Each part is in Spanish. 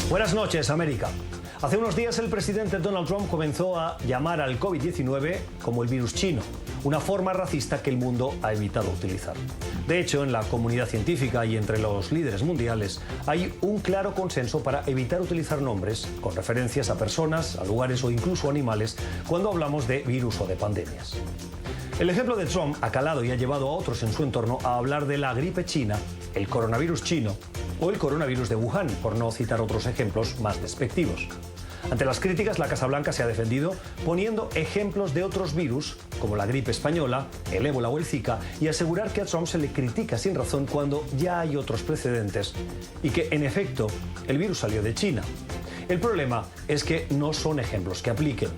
Buenas noches, América. Hace unos días el presidente Donald Trump comenzó a llamar al COVID-19 como el virus chino, una forma racista que el mundo ha evitado utilizar. De hecho, en la comunidad científica y entre los líderes mundiales hay un claro consenso para evitar utilizar nombres con referencias a personas, a lugares o incluso animales cuando hablamos de virus o de pandemias. El ejemplo de Trump ha calado y ha llevado a otros en su entorno a hablar de la gripe china, el coronavirus chino o el coronavirus de Wuhan, por no citar otros ejemplos más despectivos. Ante las críticas, la Casa Blanca se ha defendido poniendo ejemplos de otros virus, como la gripe española, el ébola o el Zika, y asegurar que a Trump se le critica sin razón cuando ya hay otros precedentes y que, en efecto, el virus salió de China. El problema es que no son ejemplos que apliquen.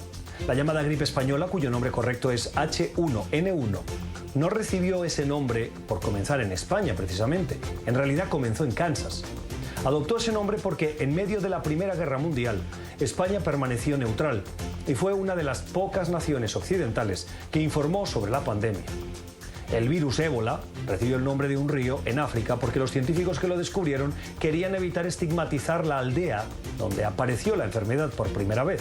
La llamada gripe española, cuyo nombre correcto es H1N1, no recibió ese nombre por comenzar en España, precisamente. En realidad comenzó en Kansas. Adoptó ese nombre porque en medio de la Primera Guerra Mundial, España permaneció neutral y fue una de las pocas naciones occidentales que informó sobre la pandemia. El virus ébola recibió el nombre de un río en África porque los científicos que lo descubrieron querían evitar estigmatizar la aldea donde apareció la enfermedad por primera vez.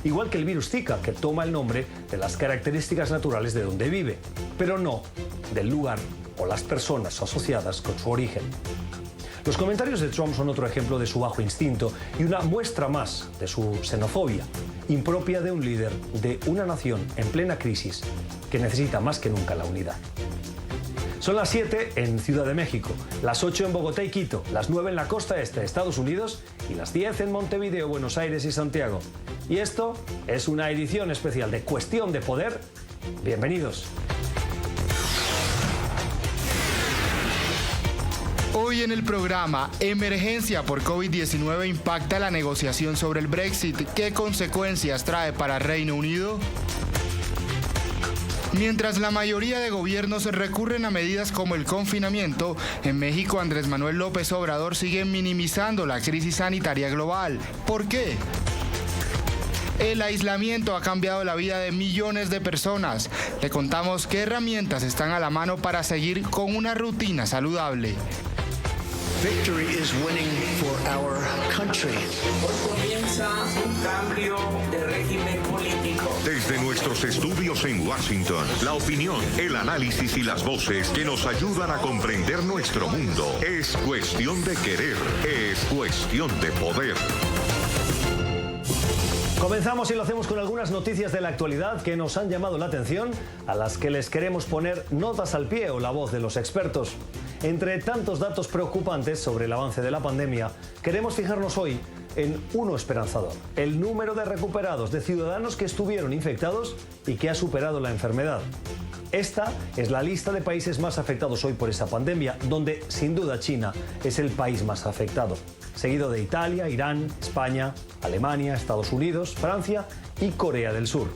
Igual que el virus Zika, que toma el nombre de las características naturales de donde vive, pero no del lugar o las personas asociadas con su origen. Los comentarios de Trump son otro ejemplo de su bajo instinto y una muestra más de su xenofobia, impropia de un líder de una nación en plena crisis que necesita más que nunca la unidad. Son las 7 en Ciudad de México, las 8 en Bogotá y Quito, las 9 en la costa este de Estados Unidos y las 10 en Montevideo, Buenos Aires y Santiago. Y esto es una edición especial de Cuestión de Poder. Bienvenidos. Hoy en el programa, emergencia por COVID-19 impacta la negociación sobre el Brexit. ¿Qué consecuencias trae para Reino Unido? Mientras la mayoría de gobiernos recurren a medidas como el confinamiento, en México Andrés Manuel López Obrador sigue minimizando la crisis sanitaria global. ¿Por qué? El aislamiento ha cambiado la vida de millones de personas. Le contamos qué herramientas están a la mano para seguir con una rutina saludable. Victory is winning for our country. Hoy comienza un cambio de régimen político. Desde nuestros estudios en Washington, la opinión, el análisis y las voces que nos ayudan a comprender nuestro mundo. Es cuestión de querer, es cuestión de poder. Comenzamos y lo hacemos con algunas noticias de la actualidad que nos han llamado la atención, a las que les queremos poner notas al pie o la voz de los expertos. Entre tantos datos preocupantes sobre el avance de la pandemia, queremos fijarnos hoy en uno esperanzador: el número de recuperados, de ciudadanos que estuvieron infectados y que ha superado la enfermedad. Esta es la lista de países más afectados hoy por esa pandemia, donde sin duda China es el país más afectado, seguido de Italia, Irán, España, Alemania, Estados Unidos, Francia y Corea del Sur.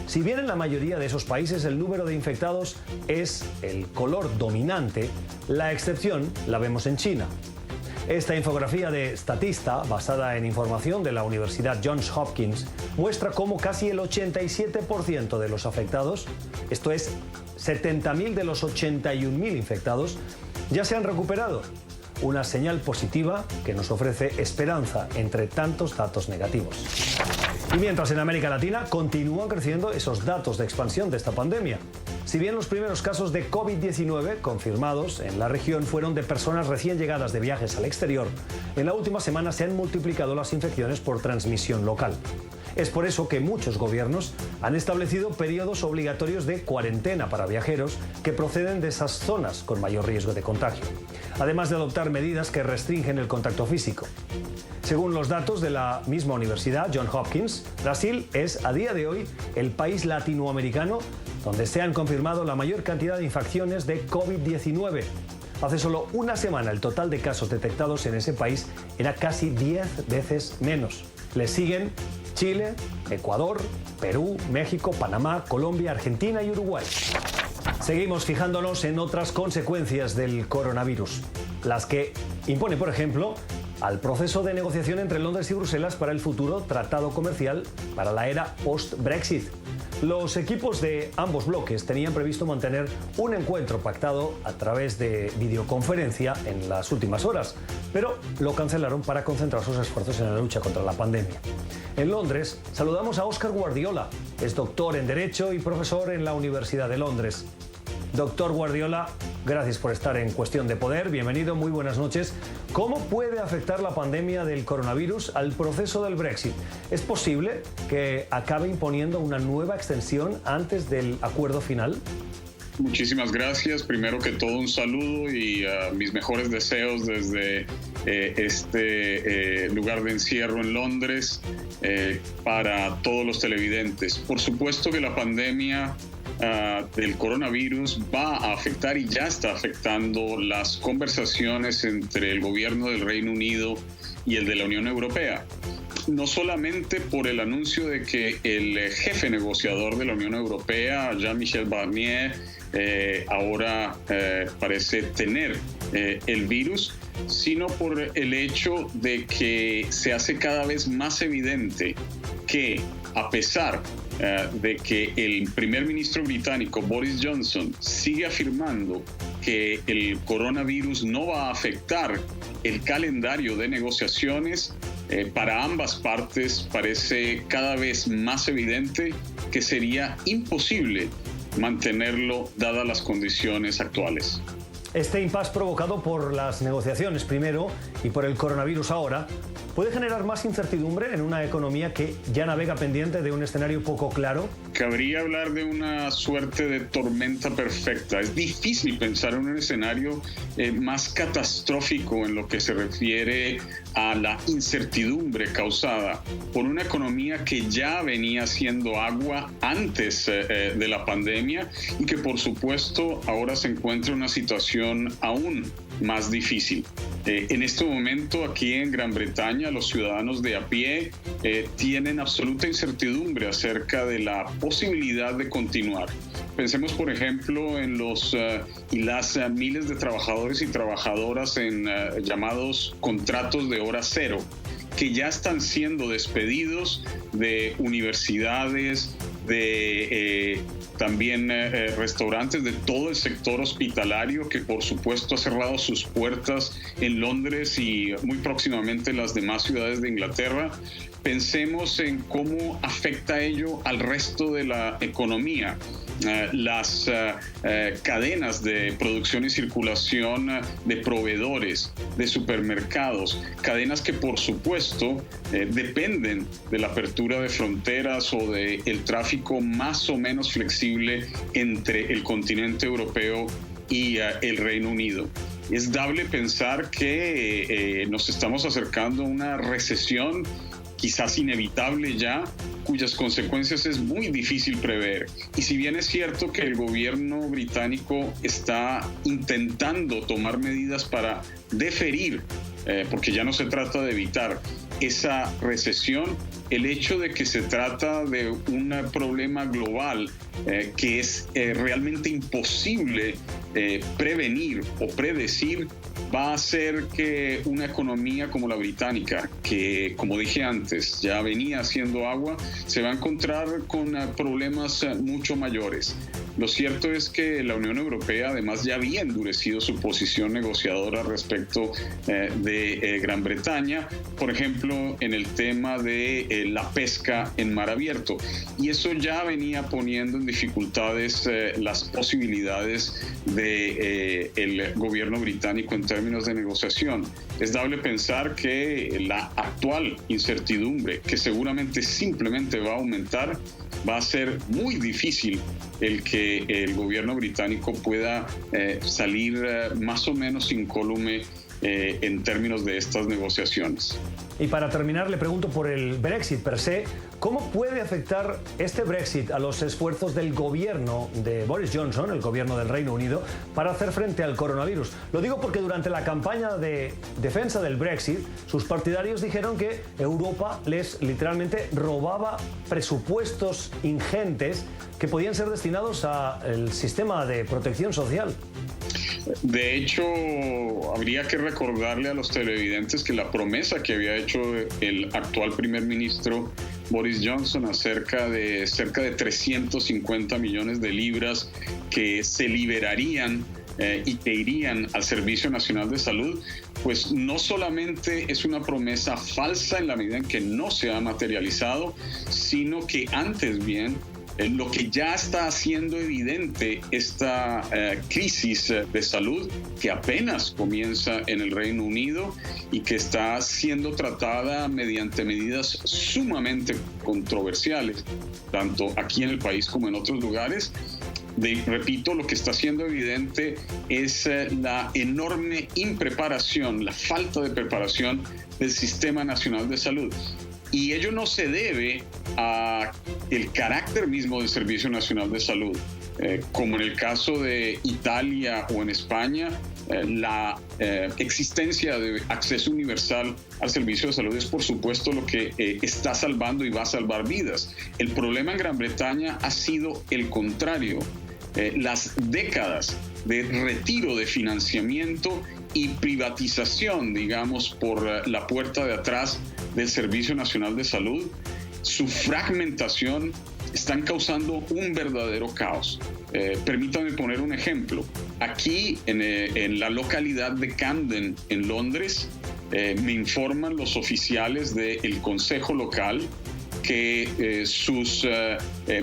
Si bien en la mayoría de esos países el número de infectados es el color dominante, la excepción la vemos en China. Esta infografía de Statista, basada en información de la Universidad Johns Hopkins, muestra cómo casi el 87% de los afectados, esto es, 70.000 de los 81.000 infectados, ya se han recuperado. Una señal positiva que nos ofrece esperanza entre tantos datos negativos. Y mientras en América Latina continúan creciendo esos datos de expansión de esta pandemia. Si bien los primeros casos de COVID-19 confirmados en la región fueron de personas recién llegadas de viajes al exterior, en la última semana se han multiplicado las infecciones por transmisión local. Es por eso que muchos gobiernos han establecido periodos obligatorios de cuarentena para viajeros que proceden de esas zonas con mayor riesgo de contagio, además de adoptar medidas que restringen el contacto físico. Según los datos de la misma universidad, Johns Hopkins, Brasil es a día de hoy el país latinoamericano donde se han confirmado la mayor cantidad de infecciones de COVID-19. Hace solo una semana el total de casos detectados en ese país era casi 10 veces menos. Le siguen Chile, Ecuador, Perú, México, Panamá, Colombia, Argentina y Uruguay. Seguimos fijándonos en otras consecuencias del coronavirus, las que impone, por ejemplo, al proceso de negociación entre Londres y Bruselas para el futuro tratado comercial para la era post-Brexit. Los equipos de ambos bloques tenían previsto mantener un encuentro pactado a través de videoconferencia en las últimas horas, pero lo cancelaron para concentrar sus esfuerzos en la lucha contra la pandemia. En Londres saludamos a Óscar Guardiola, es doctor en Derecho y profesor en la Universidad de Londres. Doctor Guardiola, gracias por estar en Cuestión de Poder. Bienvenido, muy buenas noches. ¿Cómo puede afectar la pandemia del coronavirus al proceso del Brexit? ¿Es posible que acabe imponiendo una nueva extensión antes del acuerdo final? Muchísimas gracias. Primero que todo, un saludo y mis mejores deseos desde este lugar de encierro en Londres para todos los televidentes. Por supuesto que la pandemia del coronavirus va a afectar y ya está afectando las conversaciones entre el gobierno del Reino Unido y el de la Unión Europea. No solamente por el anuncio de que el jefe negociador de la Unión Europea, Jean-Michel Barnier, ahora parece tener el virus, sino por el hecho de que se hace cada vez más evidente que, a pesar de que el primer ministro británico Boris Johnson sigue afirmando que el coronavirus no va a afectar el calendario de negociaciones, para ambas partes parece cada vez más evidente que sería imposible mantenerlo dadas las condiciones actuales. Este impasse provocado por las negociaciones primero y por el coronavirus ahora puede generar más incertidumbre en una economía que ya navega pendiente de un escenario poco claro. Cabría hablar de una suerte de tormenta perfecta. Es difícil pensar en un escenario más catastrófico en lo que se refiere a la incertidumbre causada por una economía que ya venía haciendo agua antes de la pandemia y que por supuesto ahora se encuentra en una situación aún más difícil. En este momento aquí en Gran Bretaña los ciudadanos de a pie tienen absoluta incertidumbre acerca de la posibilidad de continuar. Pensemos, por ejemplo, en los y las miles de trabajadores y trabajadoras en llamados contratos de hora cero, que ya están siendo despedidos de universidades, de también restaurantes, de todo el sector hospitalario, que por supuesto ha cerrado sus puertas en Londres y muy próximamente en las demás ciudades de Inglaterra. Pensemos en cómo afecta ello al resto de la economía. Las cadenas de producción y circulación de proveedores, de supermercados, cadenas que por supuesto dependen de la apertura de fronteras o del tráfico más o menos flexible entre el continente europeo y el Reino Unido. Es dable pensar que nos estamos acercando a una recesión quizás inevitable ya, cuyas consecuencias es muy difícil prever. Y si bien es cierto que el gobierno británico está intentando tomar medidas para deferir, porque ya no se trata de evitar esa recesión, el hecho de que se trata de un problema global que es realmente imposible prevenir o predecir, va a hacer que una economía como la británica, que como dije antes ya venía haciendo agua, se va a encontrar con problemas mucho mayores. Lo cierto es que la Unión Europea además ya había endurecido su posición negociadora respecto de Gran Bretaña, por ejemplo en el tema de la pesca en mar abierto, y eso ya venía poniendo en dificultades las posibilidades del gobierno británico en términos de negociación. Es dable pensar que la actual incertidumbre, que seguramente simplemente va a aumentar, va a ser muy difícil el que el gobierno británico pueda salir más o menos incólume en términos de estas negociaciones. Y para terminar, le pregunto por el Brexit per se. ¿Cómo puede afectar este Brexit a los esfuerzos del gobierno de Boris Johnson, el gobierno del Reino Unido, para hacer frente al coronavirus? Lo digo porque durante la campaña de defensa del Brexit, sus partidarios dijeron que Europa les literalmente robaba presupuestos ingentes que podían ser destinados al sistema de protección social. De hecho, habría que recordarle a los televidentes que la promesa que había hecho el actual primer ministro Boris Johnson acerca de cerca de 350 millones de libras que se liberarían y que irían al Servicio Nacional de Salud, pues no solamente es una promesa falsa en la medida en que no se ha materializado, sino que antes bien, lo que ya está haciendo evidente esta crisis de salud que apenas comienza en el Reino Unido y que está siendo tratada mediante medidas sumamente controversiales, tanto aquí en el país como en otros lugares. Repito, lo que está siendo evidente es la enorme impreparación, la falta de preparación del Sistema Nacional de Salud. Y ello no se debe a el carácter mismo del Servicio Nacional de Salud. Como en el caso de Italia o en España, la existencia de acceso universal al servicio de salud es por supuesto lo que está salvando y va a salvar vidas. El problema en Gran Bretaña ha sido el contrario. Las décadas de retiro de financiamiento y privatización, digamos, por la puerta de atrás del Servicio Nacional de Salud, su fragmentación están causando un verdadero caos. Permítanme poner un ejemplo. Aquí, en la localidad de Camden, en Londres, me informan los oficiales del Consejo Local que sus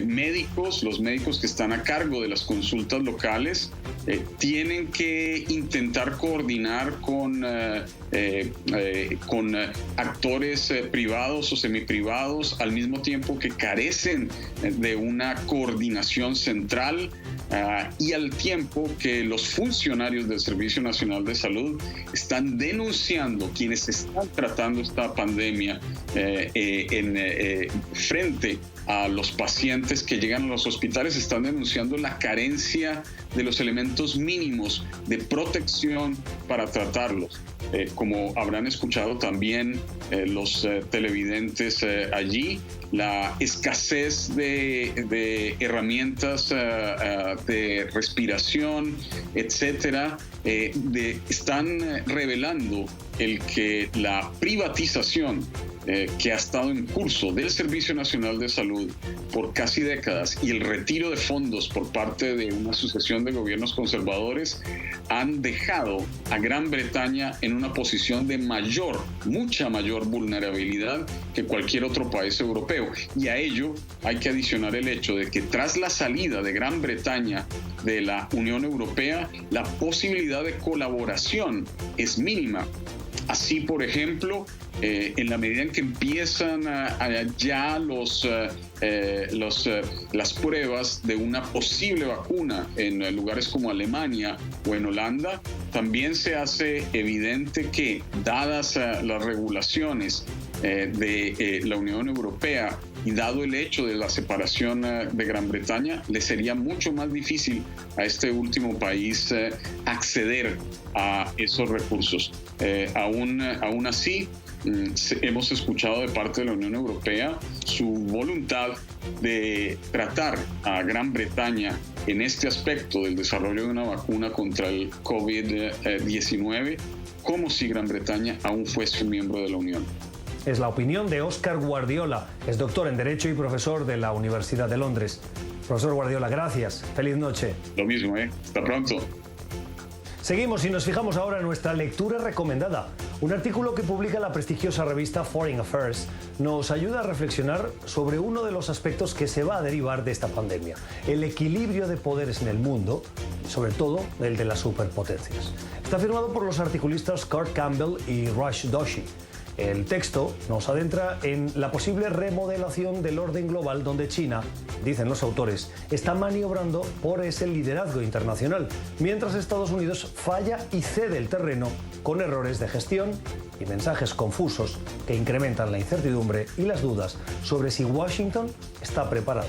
médicos, los médicos que están a cargo de las consultas locales, tienen que intentar coordinar con actores privados o semiprivados, al mismo tiempo que carecen de una coordinación central, y al tiempo que los funcionarios del Servicio Nacional de Salud están denunciando, quienes están tratando esta pandemia frente a los pacientes que llegan a los hospitales, están denunciando la carencia de los elementos mínimos de protección para tratarlos. Como habrán escuchado también los televidentes allí, la escasez de herramientas de respiración, etcétera, están revelando el que la privatización que ha estado en curso del Servicio Nacional de Salud por casi décadas y el retiro de fondos por parte de una sucesión de gobiernos conservadores han dejado a Gran Bretaña en una posición de mucha mayor vulnerabilidad que cualquier otro país europeo. Y a ello hay que adicionar el hecho de que tras la salida de Gran Bretaña de la Unión Europea, la posibilidad de colaboración es mínima. Así, por ejemplo, en la medida en que empiezan ya las pruebas de una posible vacuna en lugares como Alemania o en Holanda, también se hace evidente que, dadas las regulaciones de la Unión Europea y dado el hecho de la separación de Gran Bretaña, le sería mucho más difícil a este último país acceder a esos recursos. Aún así, hemos escuchado de parte de la Unión Europea su voluntad de tratar a Gran Bretaña en este aspecto del desarrollo de una vacuna contra el COVID-19 como si Gran Bretaña aún fuese un miembro de la Unión. Es la opinión de Óscar Guardiola, es doctor en Derecho y profesor de la Universidad de Londres. Profesor Guardiola, gracias. Feliz noche. Lo mismo, hasta pronto. Seguimos y nos fijamos ahora en nuestra lectura recomendada. Un artículo que publica la prestigiosa revista Foreign Affairs nos ayuda a reflexionar sobre uno de los aspectos que se va a derivar de esta pandemia: el equilibrio de poderes en el mundo, sobre todo el de las superpotencias. Está firmado por los articulistas Kurt Campbell y Rush Doshi. El texto nos adentra en la posible remodelación del orden global donde China, dicen los autores, está maniobrando por ese liderazgo internacional, mientras Estados Unidos falla y cede el terreno con errores de gestión y mensajes confusos que incrementan la incertidumbre y las dudas sobre si Washington está preparado.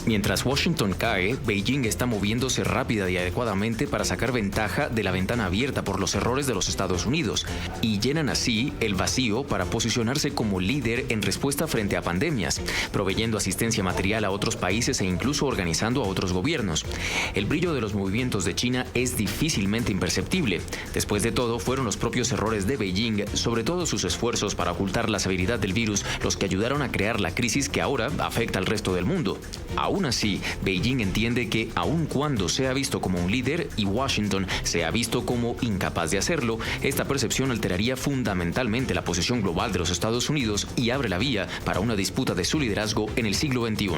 Mientras Washington cae, Beijing está moviéndose rápida y adecuadamente para sacar ventaja de la ventana abierta por los errores de los Estados Unidos y llenan así el vacío para posicionarse como líder en respuesta frente a pandemias, proveyendo asistencia material a otros países e incluso organizando a otros gobiernos. El brillo de los movimientos de China es difícilmente imperceptible. Después de todo, fueron los propios errores de Beijing, sobre todo sus esfuerzos para ocultar la severidad del virus, los que ayudaron a crear la crisis que ahora afecta al resto del mundo. Aún así, Beijing entiende que aun cuando sea visto como un líder y Washington sea visto como incapaz de hacerlo, esta percepción alteraría fundamentalmente la posición global de los Estados Unidos y abre la vía para una disputa de su liderazgo en el siglo XXI.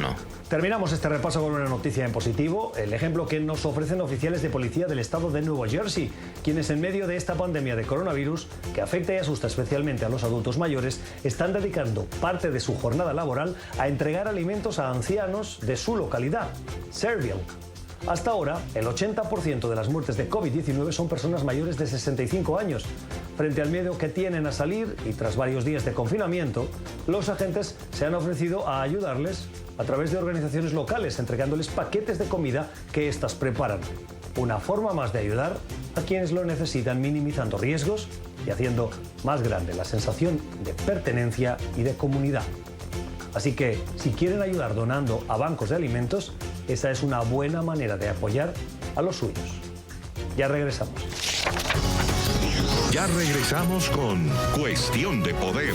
Terminamos este repaso con una noticia en positivo, el ejemplo que nos ofrecen oficiales de policía del estado de Nueva Jersey, quienes en medio de esta pandemia de coronavirus, que afecta y asusta especialmente a los adultos mayores, están dedicando parte de su jornada laboral a entregar alimentos a ancianos de su localidad, Serville. Hasta ahora, el 80% de las muertes de COVID-19 son personas mayores de 65 años. Frente al miedo que tienen a salir y tras varios días de confinamiento, los agentes se han ofrecido a ayudarles a través de organizaciones locales, entregándoles paquetes de comida que éstas preparan. Una forma más de ayudar a quienes lo necesitan, minimizando riesgos y haciendo más grande la sensación de pertenencia y de comunidad. Así que, si quieren ayudar donando a bancos de alimentos, esa es una buena manera de apoyar a los suyos. Ya regresamos. Ya regresamos con Cuestión de Poder.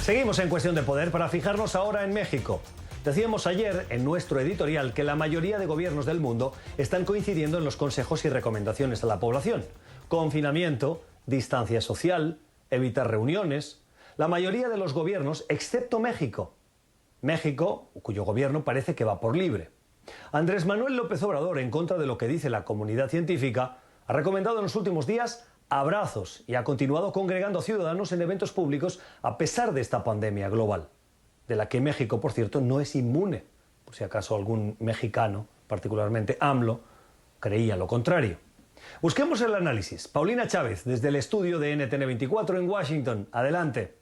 Seguimos en Cuestión de Poder para fijarnos ahora en México. Decíamos ayer en nuestro editorial que la mayoría de gobiernos del mundo están coincidiendo en los consejos y recomendaciones a la población. Confinamiento, distancia social, evitar reuniones. La mayoría de los gobiernos, excepto México. México, cuyo gobierno parece que va por libre. Andrés Manuel López Obrador, en contra de lo que dice la comunidad científica, ha recomendado en los últimos días abrazos y ha continuado congregando a ciudadanos en eventos públicos a pesar de esta pandemia global, de la que México, por cierto, no es inmune, por si acaso algún mexicano, particularmente AMLO, creía lo contrario. Busquemos el análisis. Paulina Chávez, desde el estudio de NTN 24 en Washington. Adelante.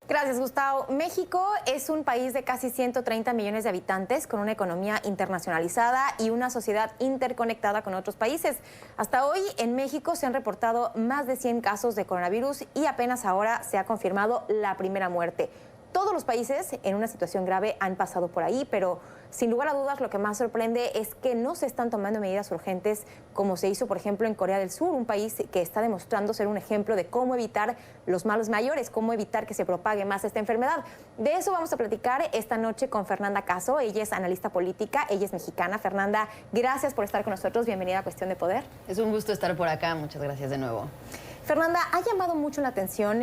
Gracias, Gustavo. México es un país de casi 130 millones de habitantes, con una economía internacionalizada y una sociedad interconectada con otros países. Hasta hoy, en México se han reportado más de 100 casos de coronavirus y apenas ahora se ha confirmado la primera muerte. Todos los países en una situación grave han pasado por ahí, pero sin lugar a dudas lo que más sorprende es que no se están tomando medidas urgentes como se hizo, por ejemplo, en Corea del Sur, un país que está demostrando ser un ejemplo de cómo evitar los males mayores, cómo evitar que se propague más esta enfermedad. De eso vamos a platicar esta noche con Fernanda Caso. Ella es analista política, ella es mexicana. Fernanda, gracias por estar con nosotros. Bienvenida a Cuestión de Poder. Es un gusto estar por acá. Muchas gracias de nuevo. Fernanda, ha llamado mucho la atención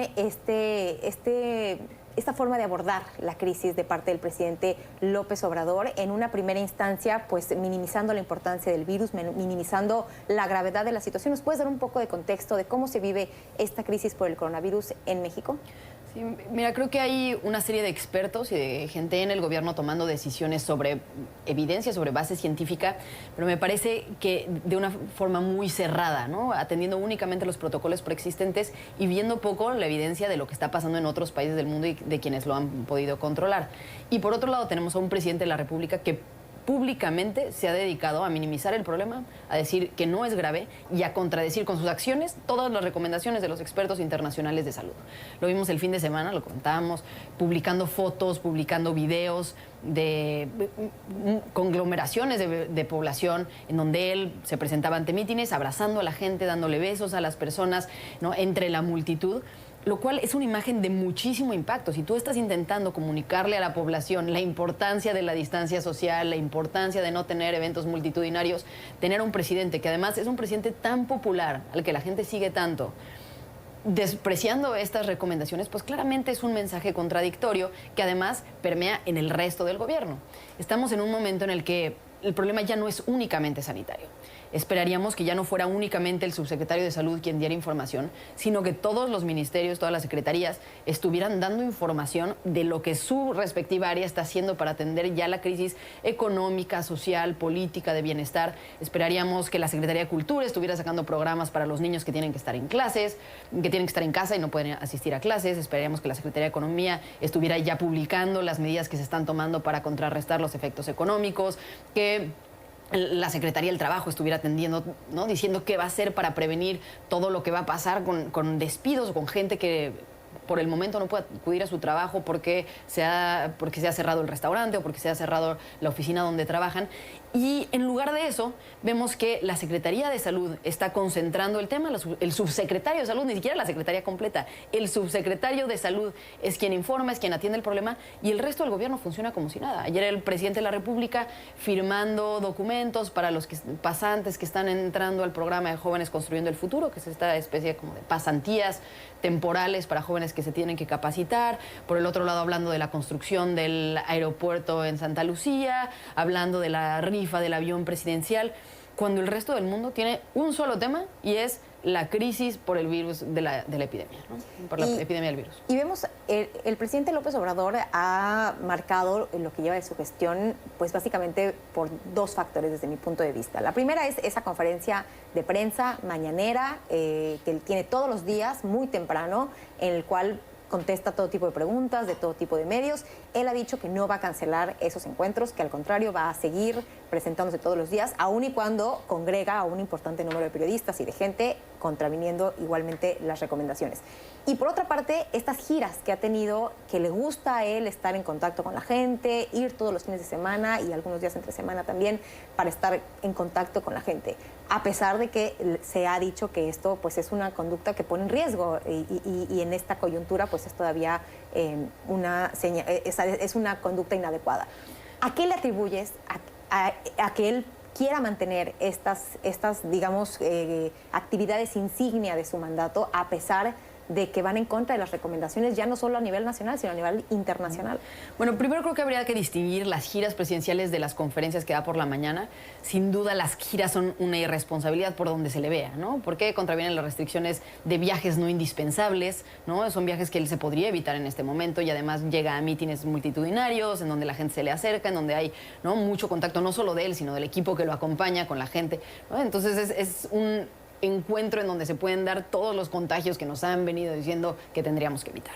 esta forma de abordar la crisis de parte del presidente López Obrador, en una primera instancia, pues minimizando la importancia del virus, minimizando la gravedad de la situación. ¿Nos puedes dar un poco de contexto de cómo se vive esta crisis por el coronavirus en México? Sí, mira, creo que hay una serie de expertos y de gente en el gobierno tomando decisiones sobre evidencia, sobre base científica, pero me parece que de una forma muy cerrada, ¿no? Atendiendo únicamente los protocolos preexistentes y viendo poco la evidencia de lo que está pasando en otros países del mundo y de quienes lo han podido controlar. Y por otro lado tenemos a un presidente de la República que públicamente se ha dedicado a minimizar el problema, a decir que no es grave y a contradecir con sus acciones todas las recomendaciones de los expertos internacionales de salud. Lo vimos el fin de semana, lo comentábamos, publicando fotos, publicando videos de conglomeraciones de población en donde él se presentaba ante mítines, abrazando a la gente, dándole besos a las personas, ¿no?, entre la multitud. Lo cual es una imagen de muchísimo impacto. Si tú estás intentando comunicarle a la población la importancia de la distancia social, la importancia de no tener eventos multitudinarios, tener a un presidente que además es un presidente tan popular, al que la gente sigue tanto, despreciando estas recomendaciones, pues claramente es un mensaje contradictorio que además permea en el resto del gobierno. Estamos en un momento en el que el problema ya no es únicamente sanitario. esperaríamos que ya no fuera únicamente el subsecretario de Salud quien diera información, sino que todos los ministerios, todas las secretarías estuvieran dando información de lo que su respectiva área está haciendo para atender ya la crisis económica, social, política, de bienestar. Esperaríamos que la Secretaría de Cultura estuviera sacando programas para los niños que tienen que estar en clases, que tienen que estar en casa y no pueden asistir a clases. Esperaríamos que la Secretaría de Economía estuviera ya publicando las medidas que se están tomando para contrarrestar los efectos económicos, que la Secretaría del Trabajo estuviera atendiendo, ¿no?, diciendo qué va a hacer para prevenir todo lo que va a pasar con despidos o con gente que por el momento no puede acudir a su trabajo porque se ha cerrado el restaurante o porque se ha cerrado la oficina donde trabajan. Y en lugar de eso, vemos que la Secretaría de Salud está concentrando el tema, el subsecretario de Salud, ni siquiera la Secretaría completa, el subsecretario de Salud es quien informa, es quien atiende el problema, y el resto del gobierno funciona como si nada. Ayer el presidente de la República firmando documentos para los pasantes que están entrando al programa de Jóvenes Construyendo el Futuro, que es esta especie como de pasantías temporales para jóvenes que se tienen que capacitar. Por el otro lado, hablando de la construcción del aeropuerto en Santa Lucía, hablando de la rifa del avión presidencial, cuando el resto del mundo tiene un solo tema, y es la crisis por el virus de la epidemia, ¿no? Por la epidemia del virus. Y vemos, el presidente López Obrador ha marcado lo que lleva de su gestión, pues básicamente por dos factores desde mi punto de vista. La primera es esa conferencia de prensa mañanera que él tiene todos los días, muy temprano, en el cual contesta todo tipo de preguntas, de todo tipo de medios. Él ha dicho que no va a cancelar esos encuentros, que al contrario va a seguir presentándose todos los días, aun y cuando congrega a un importante número de periodistas y de gente contraviniendo igualmente las recomendaciones. Y por otra parte, estas giras que ha tenido, que le gusta a él estar en contacto con la gente, ir todos los fines de semana y algunos días entre semana también para estar en contacto con la gente, a pesar de que se ha dicho que esto pues es una conducta que pone en riesgo y en esta coyuntura pues es todavía es una conducta inadecuada. ¿A qué le atribuyes a que él quiera mantener estas digamos, actividades insignia de su mandato, a pesar de que van en contra de las recomendaciones, ya no solo a nivel nacional, sino a nivel internacional? Bueno, primero creo que habría que distinguir las giras presidenciales de las conferencias que da por la mañana. Sin duda las giras son una irresponsabilidad por donde se le vea, ¿no? Porque contravienen las restricciones de viajes no indispensables, ¿no? Son viajes que él se podría evitar en este momento, y además llega a mítines multitudinarios en donde la gente se le acerca, en donde hay, ¿no?, mucho contacto no solo de él, sino del equipo que lo acompaña con la gente, ¿no? Entonces es un encuentro en donde se pueden dar todos los contagios que nos han venido diciendo que tendríamos que evitar.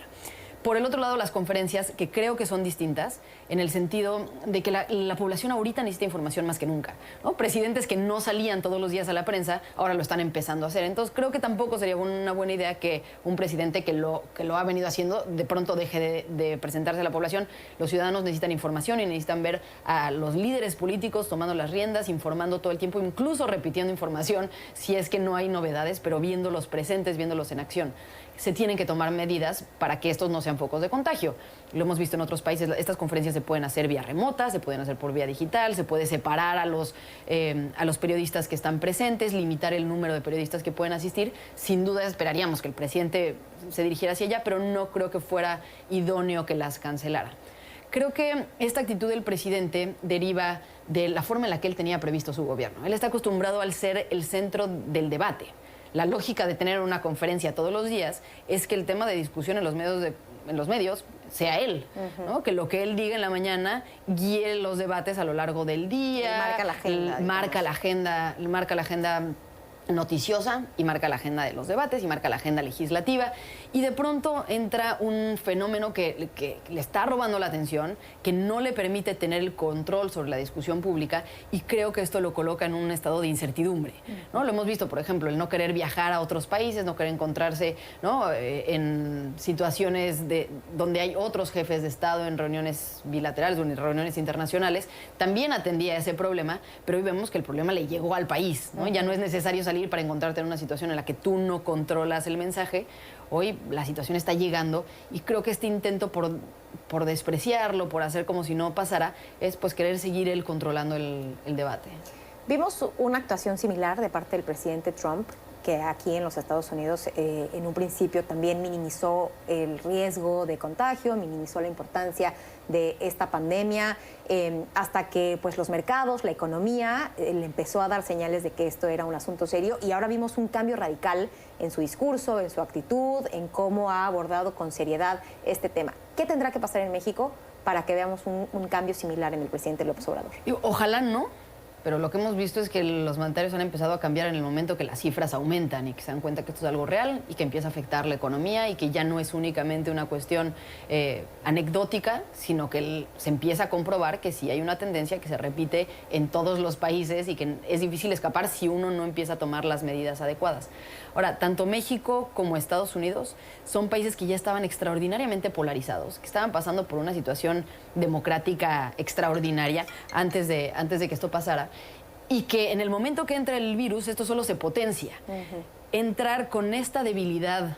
Por el otro lado, las conferencias, que creo que son distintas, en el sentido de que la población ahorita necesita información más que nunca, ¿no? Presidentes que no salían todos los días a la prensa, ahora lo están empezando a hacer. Entonces, creo que tampoco sería una buena idea que un presidente que lo ha venido haciendo, de pronto deje de presentarse a la población. Los ciudadanos necesitan información y necesitan ver a los líderes políticos tomando las riendas, informando todo el tiempo, incluso repitiendo información si es que no hay novedades, pero viéndolos presentes, viéndolos en acción. Se tienen que tomar medidas para que estos no sean focos de contagio. Lo hemos visto en otros países, estas conferencias se pueden hacer vía remota, se pueden hacer por vía digital, se puede separar a los periodistas que están presentes, limitar el número de periodistas que pueden asistir. Sin duda esperaríamos que el presidente se dirigiera hacia allá, pero no creo que fuera idóneo que las cancelara. Creo que esta actitud del presidente deriva de la forma en la que él tenía previsto su gobierno. Él está acostumbrado al ser el centro del debate. La lógica de tener una conferencia todos los días es que el tema de discusión en los medios sea él, ¿no? Que lo que él diga en la mañana guíe los debates a lo largo del día. Marca la agenda. Marca la agenda noticiosa, y marca la agenda de los debates, y marca la agenda legislativa, y de pronto entra un fenómeno que le está robando la atención, que no le permite tener el control sobre la discusión pública, y creo que esto lo coloca en un estado de incertidumbre, ¿no? Lo hemos visto, por ejemplo, el no querer viajar a otros países, no querer encontrarse, ¿no?, en situaciones donde hay otros jefes de Estado en reuniones bilaterales o en reuniones internacionales. También atendía ese problema, pero hoy vemos que el problema le llegó al país, ¿no? Ya no es necesario salir para encontrarte en una situación en la que tú no controlas el mensaje. Hoy la situación está llegando, y creo que este intento por despreciarlo, por hacer como si no pasara, es pues querer seguir él controlando el debate. Vimos una actuación similar de parte del presidente Trump que aquí en los Estados Unidos en un principio también minimizó el riesgo de contagio, minimizó la importancia de esta pandemia, hasta que pues, los mercados, la economía, le empezó a dar señales de que esto era un asunto serio, y ahora vimos un cambio radical en su discurso, en su actitud, en cómo ha abordado con seriedad este tema. ¿Qué tendrá que pasar en México para que veamos un cambio similar en el presidente López Obrador? Ojalá no. Pero lo que hemos visto es que los mandatarios han empezado a cambiar en el momento que las cifras aumentan y que se dan cuenta que esto es algo real y que empieza a afectar la economía y que ya no es únicamente una cuestión anecdótica, sino que se empieza a comprobar que sí hay una tendencia que se repite en todos los países y que es difícil escapar si uno no empieza a tomar las medidas adecuadas. Ahora, tanto México como Estados Unidos son países que ya estaban extraordinariamente polarizados, que estaban pasando por una situación democrática extraordinaria antes de que esto pasara, y que en el momento que entra el virus esto solo se potencia. Entrar con esta debilidad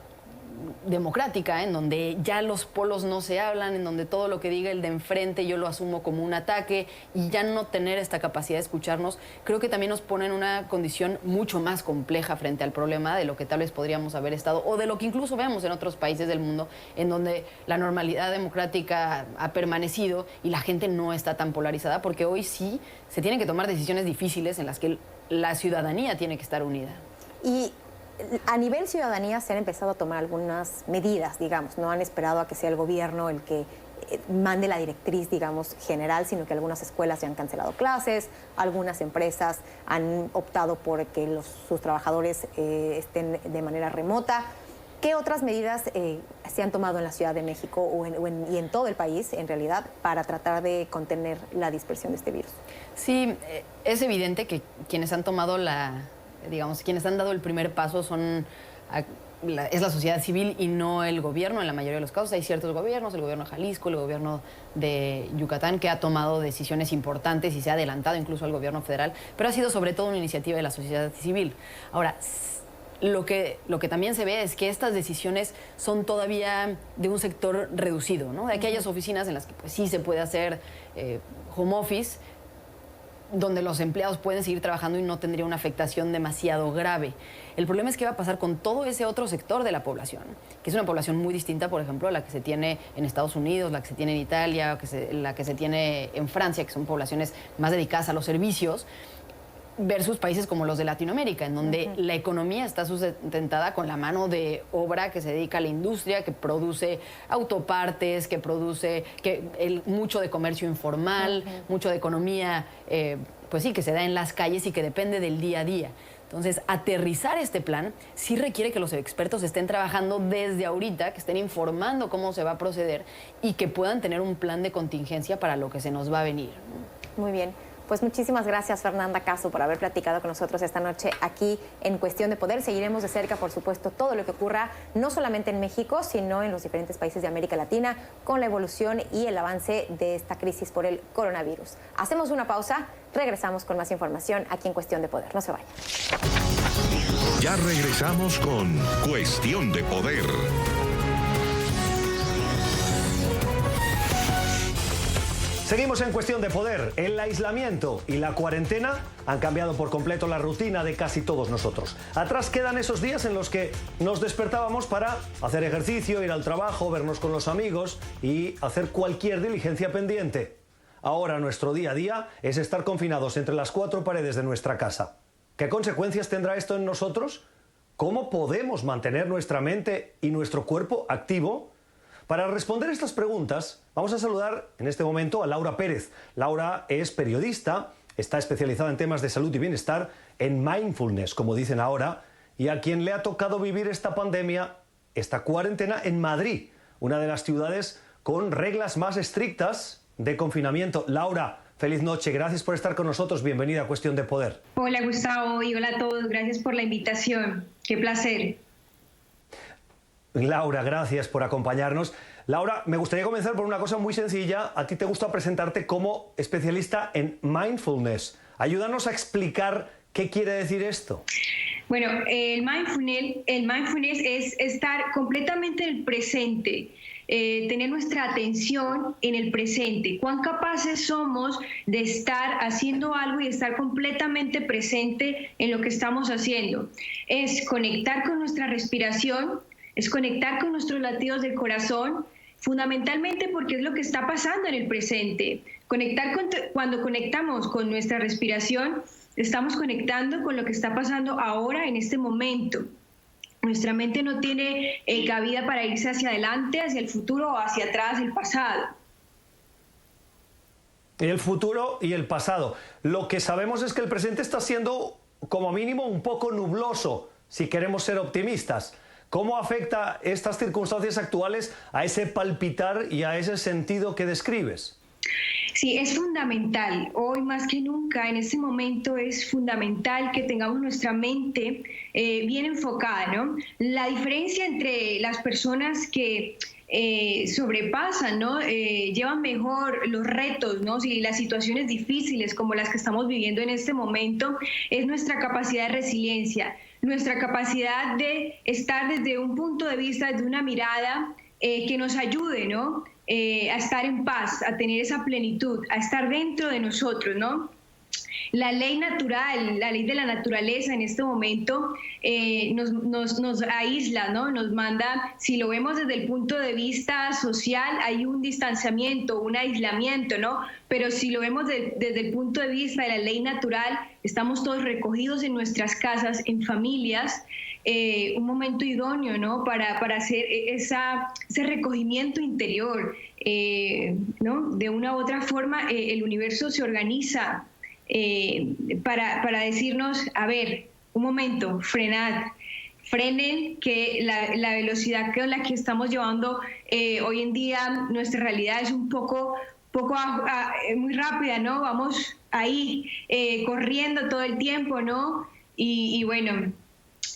democrática, en donde ya los polos no se hablan, en donde todo lo que diga el de enfrente yo lo asumo como un ataque, y ya no tener esta capacidad de escucharnos, creo que también nos pone en una condición mucho más compleja frente al problema de lo que tal vez podríamos haber estado, o de lo que incluso vemos en otros países del mundo, en donde la normalidad democrática ha permanecido y la gente no está tan polarizada, porque hoy sí se tienen que tomar decisiones difíciles en las que la ciudadanía tiene que estar unida. Y a nivel ciudadanía se han empezado a tomar algunas medidas, digamos, no han esperado a que sea el gobierno el que mande la directriz, digamos, general, sino que algunas escuelas ya han cancelado clases, algunas empresas han optado por que sus trabajadores estén de manera remota. ¿Qué otras medidas se han tomado en la Ciudad de México y en todo el país, en realidad, para tratar de contener la dispersión de este virus? Sí, es evidente que quienes han tomado quienes han dado el primer paso es la sociedad civil y no el gobierno en la mayoría de los casos. Hay ciertos gobiernos, el gobierno de Jalisco, el gobierno de Yucatán, que ha tomado decisiones importantes y se ha adelantado incluso al gobierno federal, pero ha sido sobre todo una iniciativa de la sociedad civil. Ahora, lo que también se ve es que estas decisiones son todavía de un sector reducido, ¿no? De aquellas oficinas en las que pues, sí se puede hacer home office, donde los empleados pueden seguir trabajando y no tendría una afectación demasiado grave. El problema es qué va a pasar con todo ese otro sector de la población, que es una población muy distinta, por ejemplo, a la que se tiene en Estados Unidos, la que se tiene en Italia, la que se tiene en Francia, que son poblaciones más dedicadas a los servicios, versus países como los de Latinoamérica, en donde la economía está sustentada con la mano de obra que se dedica a la industria, que produce autopartes, que produce mucho de comercio informal, mucho de economía, pues sí, que se da en las calles y que depende del día a día. Entonces, aterrizar este plan sí requiere que los expertos estén trabajando desde ahorita, que estén informando cómo se va a proceder y que puedan tener un plan de contingencia para lo que se nos va a venir. Muy bien. Pues muchísimas gracias, Fernanda Caso, por haber platicado con nosotros esta noche aquí en Cuestión de Poder. Seguiremos de cerca, por supuesto, todo lo que ocurra, no solamente en México, sino en los diferentes países de América Latina, con la evolución y el avance de esta crisis por el coronavirus. Hacemos una pausa, regresamos con más información aquí en Cuestión de Poder. No se vayan. Ya regresamos con Cuestión de Poder. Seguimos en Cuestión de Poder. El aislamiento y la cuarentena han cambiado por completo la rutina de casi todos nosotros. Atrás quedan esos días en los que nos despertábamos para hacer ejercicio, ir al trabajo, vernos con los amigos y hacer cualquier diligencia pendiente. Ahora nuestro día a día es estar confinados entre las cuatro paredes de nuestra casa. ¿Qué consecuencias tendrá esto en nosotros? ¿Cómo podemos mantener nuestra mente y nuestro cuerpo activo? Para responder estas preguntas, vamos a saludar en este momento a Laura Pérez. Laura es periodista, está especializada en temas de salud y bienestar, en mindfulness, como dicen ahora, y a quien le ha tocado vivir esta pandemia, esta cuarentena, en Madrid, una de las ciudades con reglas más estrictas de confinamiento. Laura, feliz noche, gracias por estar con nosotros, bienvenida a Cuestión de Poder. Hola Gustavo y hola a todos, gracias por la invitación, qué placer. Laura, gracias por acompañarnos. Laura, me gustaría comenzar por una cosa muy sencilla. A ti te gusta presentarte como especialista en mindfulness. Ayúdanos a explicar qué quiere decir esto. Bueno, el mindfulness es estar completamente en el presente, tener nuestra atención en el presente. ¿Cuán capaces somos de estar haciendo algo y estar completamente presente en lo que estamos haciendo? Es conectar con nuestra respiración, es conectar con nuestros latidos del corazón, fundamentalmente porque es lo que está pasando en el presente. Cuando conectamos con nuestra respiración, estamos conectando con lo que está pasando ahora, en este momento. Nuestra mente no tiene cabida para irse hacia adelante, hacia el futuro o hacia atrás, el pasado. El futuro y el pasado. Lo que sabemos es que el presente está siendo, como mínimo, un poco nubloso, si queremos ser optimistas. ¿Cómo afecta estas circunstancias actuales a ese palpitar y a ese sentido que describes? Sí, es fundamental. Hoy más que nunca, en este momento, es fundamental que tengamos nuestra mente bien enfocada, ¿no? La diferencia entre las personas que sobrepasan, ¿no? Llevan mejor los retos, ¿no? Si las situaciones difíciles como las que estamos viviendo en este momento, es nuestra capacidad de resiliencia, nuestra capacidad de estar desde un punto de vista, desde una mirada que nos ayude, ¿no? A estar en paz, a tener esa plenitud, a estar dentro de nosotros, ¿no? La ley natural, la ley de la naturaleza en este momento nos aísla, ¿no? Nos manda, si lo vemos desde el punto de vista social, hay un distanciamiento, un aislamiento, ¿no? Pero si lo vemos desde el punto de vista de la ley natural, estamos todos recogidos en nuestras casas, en familias, un momento idóneo, ¿no? Para hacer ese recogimiento interior, ¿no? De una u otra forma, el universo se organiza para decirnos, a ver, un momento, frenen, que la velocidad con la que estamos llevando hoy en día nuestra realidad es un poco muy rápida, ¿no? Vamos ahí corriendo todo el tiempo, ¿no? Y bueno,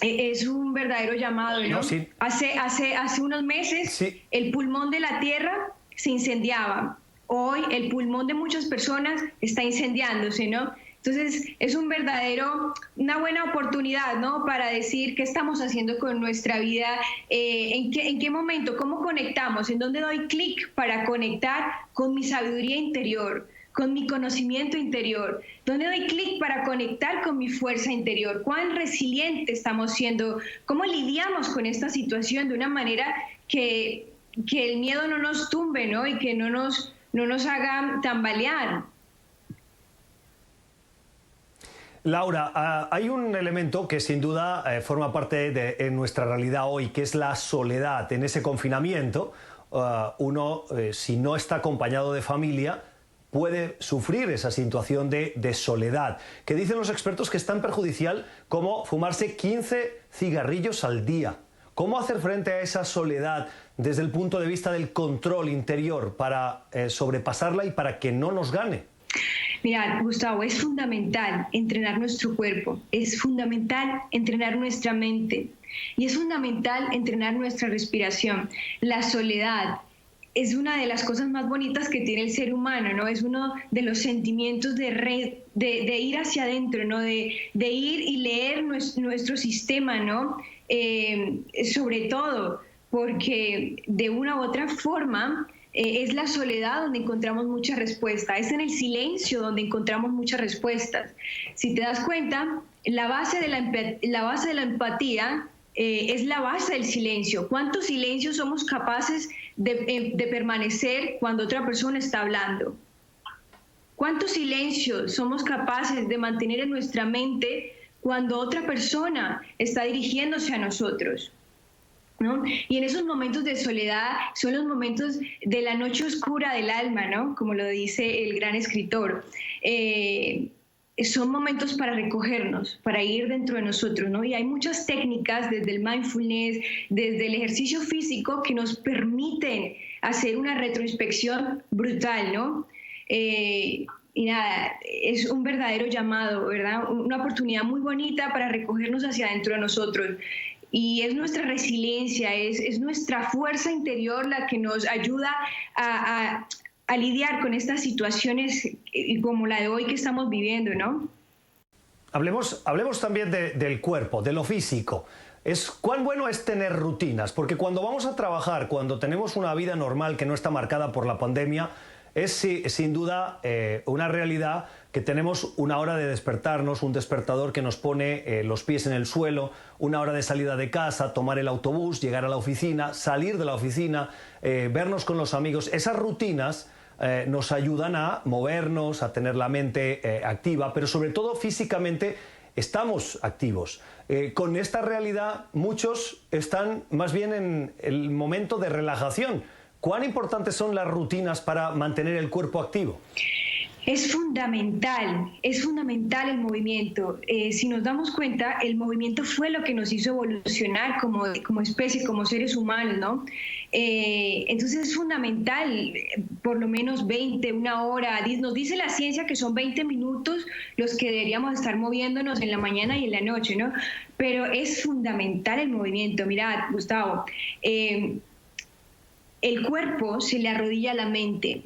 es un verdadero llamado, ¿no? Sí. Hace unos meses sí. El pulmón de la Tierra se incendiaba. Hoy el pulmón de muchas personas está incendiándose, ¿no? Entonces es una buena oportunidad, ¿no? Para decir qué estamos haciendo con nuestra vida, en qué momento, cómo conectamos, en dónde doy clic para conectar con mi sabiduría interior, con mi conocimiento interior, dónde doy clic para conectar con mi fuerza interior, cuán resiliente estamos siendo, cómo lidiamos con esta situación de una manera que el miedo no nos tumbe, ¿no? Y que no nos haga tambalear. Laura, hay un elemento que sin duda forma parte de nuestra realidad hoy, que es la soledad. En ese confinamiento, uno, si no está acompañado de familia, puede sufrir esa situación de soledad, que dicen los expertos que es tan perjudicial como fumarse 15 cigarrillos al día. ¿Cómo hacer frente a esa soledad desde el punto de vista del control interior para sobrepasarla y para que no nos gane? Mira, Gustavo, es fundamental entrenar nuestro cuerpo, es fundamental entrenar nuestra mente y es fundamental entrenar nuestra respiración. La soledad es una de las cosas más bonitas que tiene el ser humano, ¿no? Es uno de los sentimientos de ir hacia adentro, ¿no? De ir y leer nuestro sistema, ¿no? Sobre todo porque de una u otra forma es la soledad donde encontramos mucha respuesta, es en el silencio donde encontramos muchas respuestas. Si te das cuenta, la base de la empatía es la base del silencio. ¿Cuántos silencios somos capaces de permanecer cuando otra persona está hablando? ¿Cuántos silencios somos capaces de mantener en nuestra mente cuando otra persona está dirigiéndose a nosotros? ¿No? Y en esos momentos de soledad son los momentos de la noche oscura del alma, ¿no? Como lo dice el gran escritor. Son momentos para recogernos, para ir dentro de nosotros, ¿no? Y hay muchas técnicas desde el mindfulness, desde el ejercicio físico que nos permiten hacer una retroinspección brutal, ¿no? Y nada, es un verdadero llamado, ¿verdad? Una oportunidad muy bonita para recogernos hacia adentro de nosotros. Y es nuestra resiliencia, es nuestra fuerza interior la que nos ayuda a lidiar con estas situaciones como la de hoy que estamos viviendo, ¿no? Hablemos también del cuerpo, de lo físico. ¿Cuán bueno es tener rutinas? Porque cuando vamos a trabajar, cuando tenemos una vida normal que no está marcada por la pandemia, es sin duda una realidad que tenemos una hora de despertarnos, un despertador que nos pone los pies en el suelo, una hora de salida de casa, tomar el autobús, llegar a la oficina, salir de la oficina, vernos con los amigos. Esas rutinas nos ayudan a movernos, a tener la mente activa, pero sobre todo físicamente estamos activos. Con esta realidad muchos están más bien en el momento de relajación. ¿Cuán importantes son las rutinas para mantener el cuerpo activo? Es fundamental el movimiento. Si nos damos cuenta, el movimiento fue lo que nos hizo evolucionar como especie, como seres humanos, ¿no? Entonces es fundamental, por lo menos 20, una hora. Nos dice la ciencia que son 20 minutos los que deberíamos estar moviéndonos en la mañana y en la noche, ¿no? Pero es fundamental el movimiento. Mirad, Gustavo, el cuerpo se le arrodilla a la mente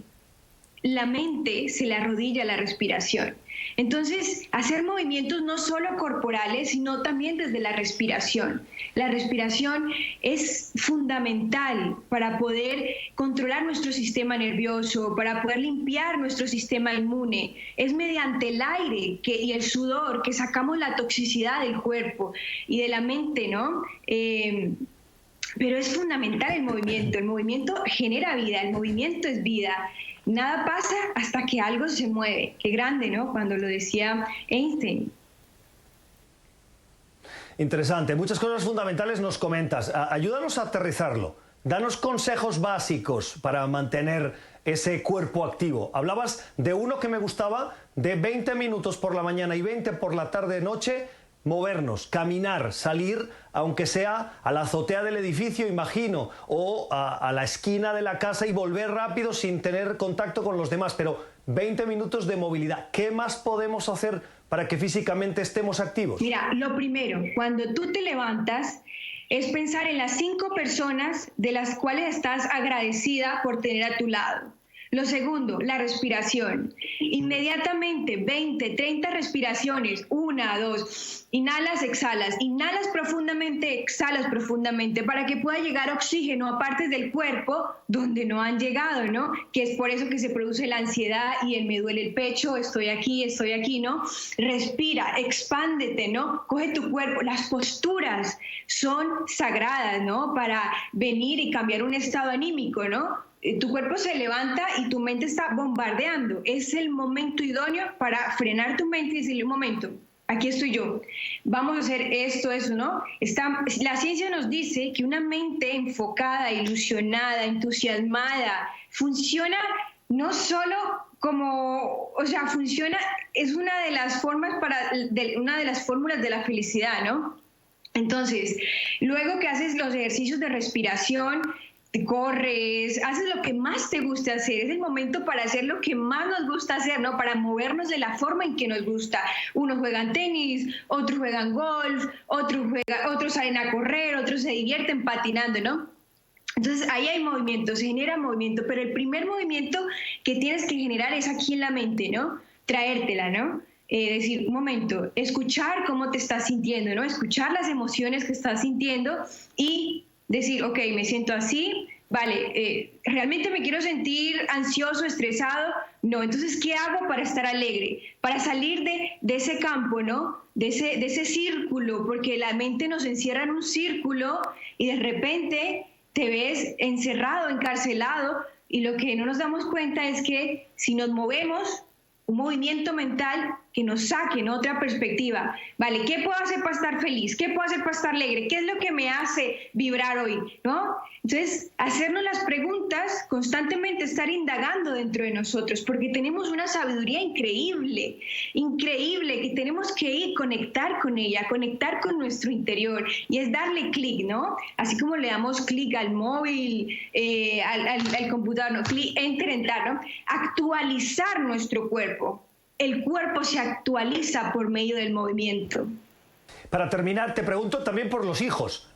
se le arrodilla a la respiración. Entonces, hacer movimientos no solo corporales, sino también desde la respiración. La respiración es fundamental para poder controlar nuestro sistema nervioso, para poder limpiar nuestro sistema inmune. Es mediante el aire y el sudor que sacamos la toxicidad del cuerpo y de la mente, ¿no? Pero es fundamental el movimiento genera vida, el movimiento es vida. Nada pasa hasta que algo se mueve. Qué grande, ¿no? Cuando lo decía Einstein. Interesante. Muchas cosas fundamentales nos comentas. Ayúdanos a aterrizarlo. Danos consejos básicos para mantener ese cuerpo activo. Hablabas de uno que me gustaba, de 20 minutos por la mañana y 20 por la tarde-noche, movernos, caminar, salir, aunque sea a la azotea del edificio, imagino, o a la esquina de la casa y volver rápido sin tener contacto con los demás. Pero 20 minutos de movilidad. ¿Qué más podemos hacer para que físicamente estemos activos? Mira, lo primero, cuando tú te levantas, es pensar en las 5 personas de las cuales estás agradecida por tener a tu lado. Lo segundo, la respiración. Inmediatamente 20, 30 respiraciones, 1, 2, inhalas, exhalas, inhalas profundamente, exhalas profundamente para que pueda llegar oxígeno a partes del cuerpo donde no han llegado, ¿no? Que es por eso que se produce la ansiedad y el me duele el pecho, estoy aquí, ¿no? Respira, expándete, ¿no? Coge tu cuerpo. Las posturas son sagradas, ¿no? Para venir y cambiar un estado anímico, ¿no? Tu cuerpo se levanta y tu mente está bombardeando. Es el momento idóneo para frenar tu mente y decirle: un momento, aquí estoy yo, vamos a hacer esto, eso, ¿no? La ciencia nos dice que una mente enfocada, ilusionada, entusiasmada, funciona no solo como, o sea, funciona, es una de las formas una de las fórmulas de la felicidad, ¿no? Entonces, luego que haces los ejercicios de respiración, te corres, haces lo que más te gusta hacer. Es el momento para hacer lo que más nos gusta hacer, ¿no? Para movernos de la forma en que nos gusta. Unos juegan tenis, otros juegan golf, otros salen a correr, otros se divierten patinando, ¿no? Entonces ahí hay movimiento, se genera movimiento, pero el primer movimiento que tienes que generar es aquí en la mente, ¿no? Traértela, ¿no? Decir, un momento, escuchar cómo te estás sintiendo, ¿no? Escuchar las emociones que estás sintiendo y decir, ok, me siento así, vale, ¿realmente me quiero sentir ansioso, estresado? No, entonces, ¿qué hago para estar alegre? Para salir de ese campo, ¿no? De ese círculo, porque la mente nos encierra en un círculo y de repente te ves encerrado, encarcelado, y lo que no nos damos cuenta es que si nos movemos, un movimiento mental que nos saque en otra perspectiva. Vale, ¿qué puedo hacer para estar feliz? ¿Qué puedo hacer para estar alegre? ¿Qué es lo que me hace vibrar hoy? ¿No? Entonces, hacernos las preguntas, constantemente estar indagando dentro de nosotros, porque tenemos una sabiduría increíble, que tenemos que ir conectar con ella, conectar con nuestro interior, y es darle clic, ¿no? Así como le damos clic al móvil, al computador, ¿no? Clic, enter, entrar, ¿no? Actualizar nuestro cuerpo. El cuerpo se actualiza por medio del movimiento. Para terminar, te pregunto también por los hijos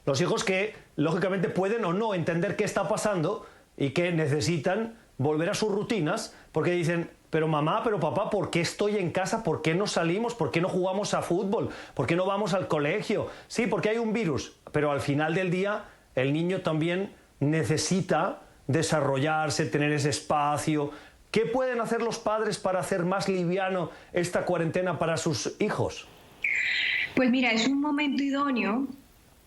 que lógicamente pueden o no entender qué está pasando y que necesitan volver a sus rutinas porque dicen, pero mamá, pero papá, ¿por qué estoy en casa? ¿Por qué no salimos? ¿Por qué no jugamos a fútbol? ¿Por qué no vamos al colegio? Sí, porque hay un virus, pero al final del día el niño también necesita desarrollarse, tener ese espacio. ¿Qué pueden hacer los padres para hacer más liviano esta cuarentena para sus hijos? Pues mira, es un momento idóneo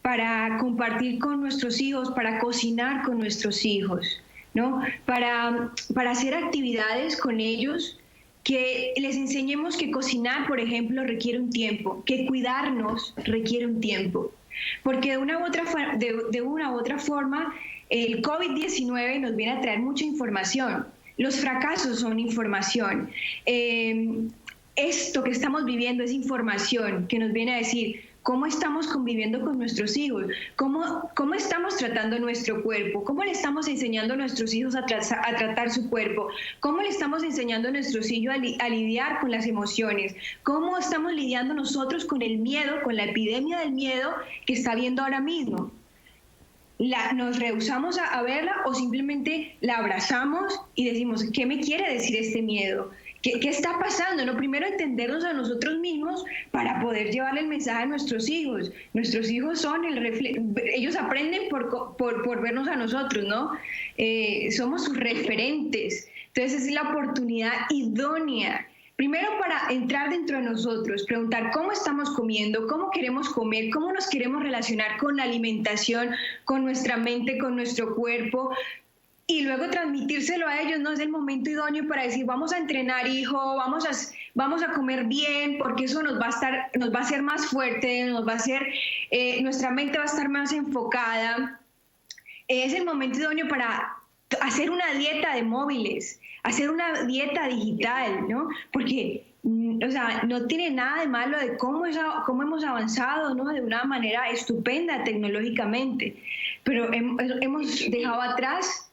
para compartir con nuestros hijos, para cocinar con nuestros hijos, ¿no? Para hacer actividades con ellos, que les enseñemos que cocinar, por ejemplo, requiere un tiempo, que cuidarnos requiere un tiempo. Porque de una u otra forma, el COVID-19 nos viene a traer mucha información. Los fracasos son información. Esto que estamos viviendo es información que nos viene a decir cómo estamos conviviendo con nuestros hijos, cómo estamos tratando nuestro cuerpo, cómo le estamos enseñando a nuestros hijos a tratar su cuerpo, cómo le estamos enseñando a nuestros hijos a lidiar con las emociones, cómo estamos lidiando nosotros con el miedo, con la epidemia del miedo que está habiendo ahora mismo. ¿Nos rehusamos a verla o simplemente la abrazamos y decimos, ¿qué me quiere decir este miedo? ¿Qué está pasando? ¿No? Primero entendernos a nosotros mismos para poder llevarle el mensaje a nuestros hijos. Nuestros hijos son el reflejo, ellos aprenden por vernos a nosotros, ¿no? Somos sus referentes. Entonces es la oportunidad idónea. Primero para entrar dentro de nosotros, preguntar cómo estamos comiendo, cómo queremos comer, cómo nos queremos relacionar con la alimentación, con nuestra mente, con nuestro cuerpo, y luego transmitírselo a ellos. No es el momento idóneo para decir, vamos a entrenar, hijo, vamos a comer bien, porque eso nos va a hacer más fuerte, nuestra mente va a estar más enfocada. Es el momento idóneo para hacer una dieta de móviles, hacer una dieta digital, ¿no? Porque, o sea, no tiene nada de malo de cómo hemos avanzado, ¿no? De una manera estupenda tecnológicamente, pero hemos dejado atrás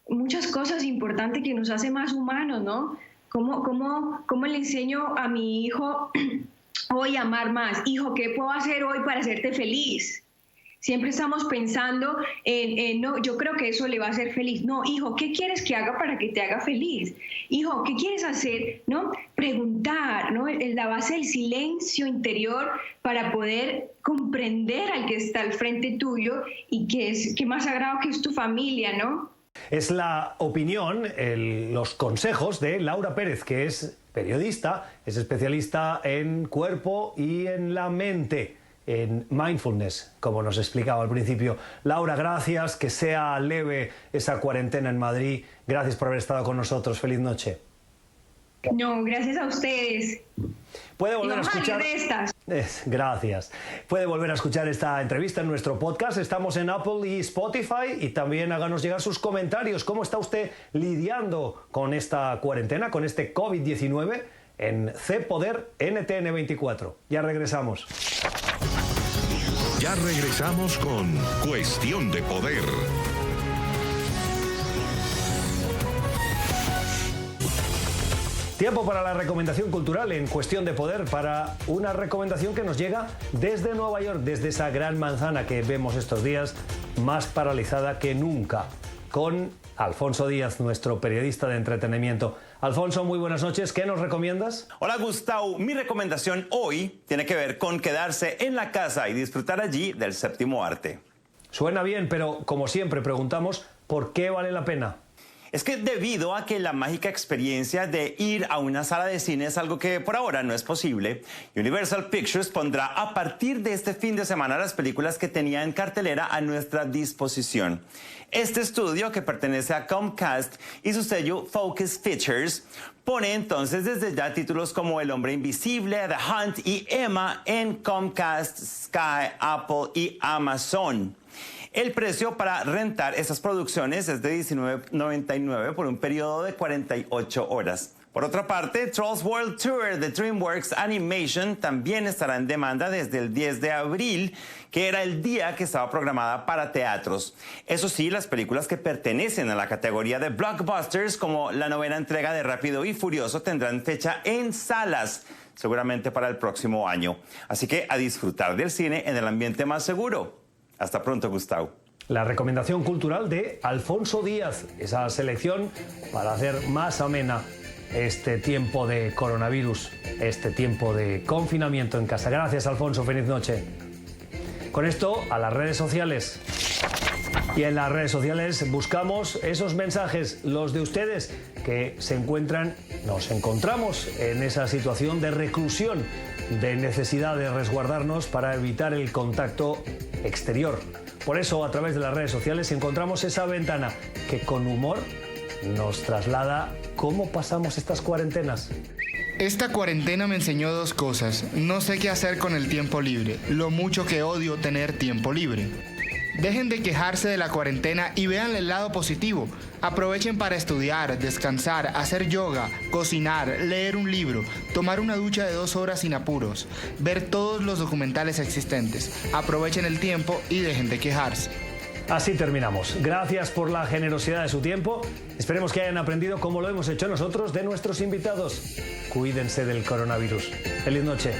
muchas cosas importantes que nos hacen más humanos, ¿no? ¿Cómo le enseño a mi hijo hoy a amar más? Hijo, ¿qué puedo hacer hoy para hacerte feliz? Siempre estamos pensando no, yo creo que eso le va a hacer feliz. No, hijo, ¿qué quieres que haga para que te haga feliz? Hijo, ¿qué quieres hacer? ¿No? Preguntar, ¿no? La base del silencio interior para poder comprender al que está al frente tuyo y que más sagrado que es tu familia, ¿no? Es la opinión, los consejos de Laura Pérez, que es periodista, es especialista en cuerpo y en la mente, en mindfulness, como nos explicaba al principio. Laura, gracias, que sea leve esa cuarentena en Madrid. Gracias por haber estado con nosotros. Feliz noche. No, gracias a ustedes. Puede volver a escuchar. Gracias. Puede volver a escuchar esta entrevista en nuestro podcast. Estamos en Apple y Spotify, y también háganos llegar sus comentarios. ¿Cómo está usted lidiando con esta cuarentena, con este COVID-19? En C-Poder NTN24. Ya regresamos. Ya regresamos con Cuestión de Poder. Tiempo para la recomendación cultural en Cuestión de Poder, para una recomendación que nos llega desde Nueva York, desde esa gran manzana que vemos estos días, más paralizada que nunca, con Alfonso Díaz, nuestro periodista de entretenimiento. Alfonso, muy buenas noches. ¿Qué nos recomiendas? Hola, Gustavo. Mi recomendación hoy tiene que ver con quedarse en la casa y disfrutar allí del séptimo arte. Suena bien, pero como siempre preguntamos, ¿por qué vale la pena? Es que debido a que la mágica experiencia de ir a una sala de cine es algo que por ahora no es posible, Universal Pictures pondrá a partir de este fin de semana las películas que tenía en cartelera a nuestra disposición. Este estudio, que pertenece a Comcast y su sello Focus Features, pone entonces desde ya títulos como El Hombre Invisible, The Hunt y Emma en Comcast, Sky, Apple y Amazon. El precio para rentar esas producciones es de $19.99 por un periodo de 48 horas. Por otra parte, Trolls World Tour de DreamWorks Animation también estará en demanda desde el 10 de abril, que era el día que estaba programada para teatros. Eso sí, las películas que pertenecen a la categoría de blockbusters, como la novena entrega de Rápido y Furioso, tendrán fecha en salas, seguramente para el próximo año. Así que a disfrutar del cine en el ambiente más seguro. Hasta pronto, Gustavo. La recomendación cultural de Alfonso Díaz, esa selección para hacer más amena este tiempo de coronavirus, este tiempo de confinamiento en casa. Gracias, Alfonso. Feliz noche. Con esto, a las redes sociales. Y en las redes sociales buscamos esos mensajes, los de ustedes que nos encontramos en esa situación de reclusión, de necesidad de resguardarnos para evitar el contacto exterior. Por eso, a través de las redes sociales encontramos esa ventana que con humor nos traslada cómo pasamos estas cuarentenas. Esta cuarentena me enseñó dos cosas. No sé qué hacer con el tiempo libre, lo mucho que odio tener tiempo libre. Dejen de quejarse de la cuarentena y vean el lado positivo. Aprovechen para estudiar, descansar, hacer yoga, cocinar, leer un libro, tomar una ducha de 2 horas sin apuros, ver todos los documentales existentes. Aprovechen el tiempo y dejen de quejarse. Así terminamos. Gracias por la generosidad de su tiempo. Esperemos que hayan aprendido, como lo hemos hecho nosotros, de nuestros invitados. Cuídense del coronavirus. Feliz noche.